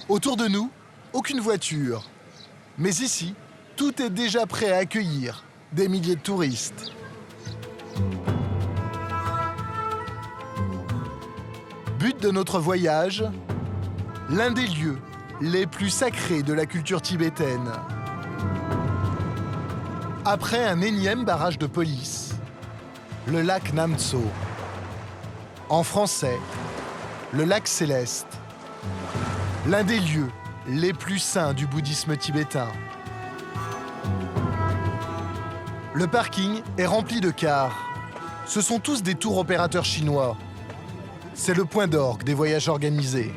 Autour de nous, aucune voiture. Mais ici, tout est déjà prêt à accueillir des milliers de touristes. But de notre voyage, l'un des lieux les plus sacrés de la culture tibétaine. Après un énième barrage de police, le lac Namtso. En français, le lac Céleste. L'un des lieux les plus saints du bouddhisme tibétain. Le parking est rempli de cars. Ce sont tous des tours opérateurs chinois. C'est le point d'orgue des voyages organisés.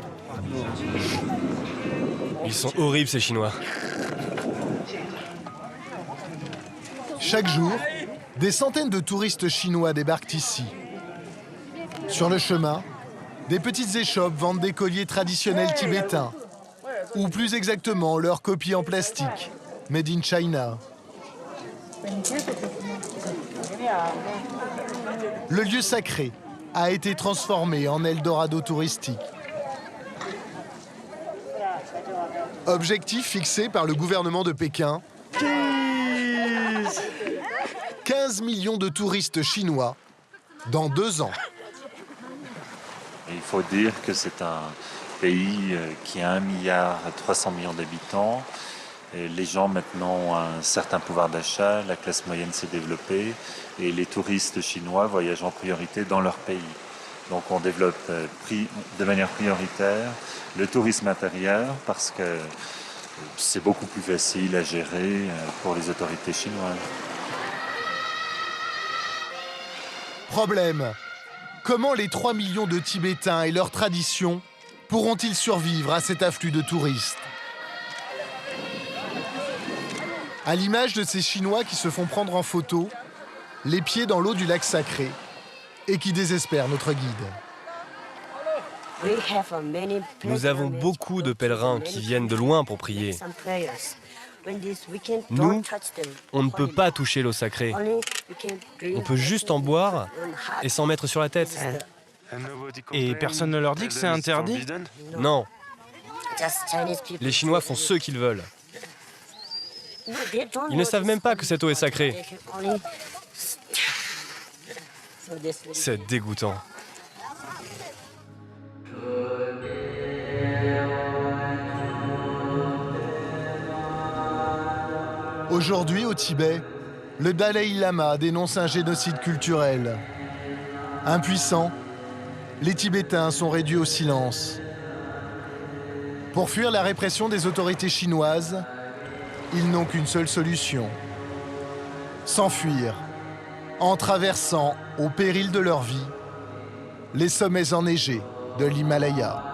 Ils sont horribles, ces Chinois. Chaque jour, des centaines de touristes chinois débarquent ici. Sur le chemin, des petites échoppes vendent des colliers traditionnels tibétains, ou plus exactement leurs copies en plastique, made in China. Le lieu sacré a été transformé en Eldorado touristique. Objectif fixé par le gouvernement de Pékin, 15 millions de touristes chinois dans 2 ans. Il faut dire que c'est un pays qui a 1,3 milliard d'habitants. Et les gens maintenant ont un certain pouvoir d'achat, la classe moyenne s'est développée et les touristes chinois voyagent en priorité dans leur pays. Donc on développe de manière prioritaire le tourisme intérieur parce que c'est beaucoup plus facile à gérer pour les autorités chinoises. Problème. Comment les 3 millions de Tibétains et leurs traditions pourront-ils survivre à cet afflux de touristes? À l'image de ces Chinois qui se font prendre en photo, les pieds dans l'eau du lac sacré, et qui désespèrent notre guide. Nous avons beaucoup de pèlerins qui viennent de loin pour prier. Nous, on ne peut pas toucher l'eau sacrée. On peut juste en boire et s'en mettre sur la tête. Et personne ne leur dit que c'est interdit? Non. Les Chinois font ce qu'ils veulent. Ils ne savent même pas que cette eau est sacrée. C'est dégoûtant. Aujourd'hui, au Tibet, le Dalai Lama dénonce un génocide culturel. Impuissants, les Tibétains sont réduits au silence. Pour fuir la répression des autorités chinoises, ils n'ont qu'une seule solution. S'enfuir, en traversant, au péril de leur vie, les sommets enneigés de l'Himalaya.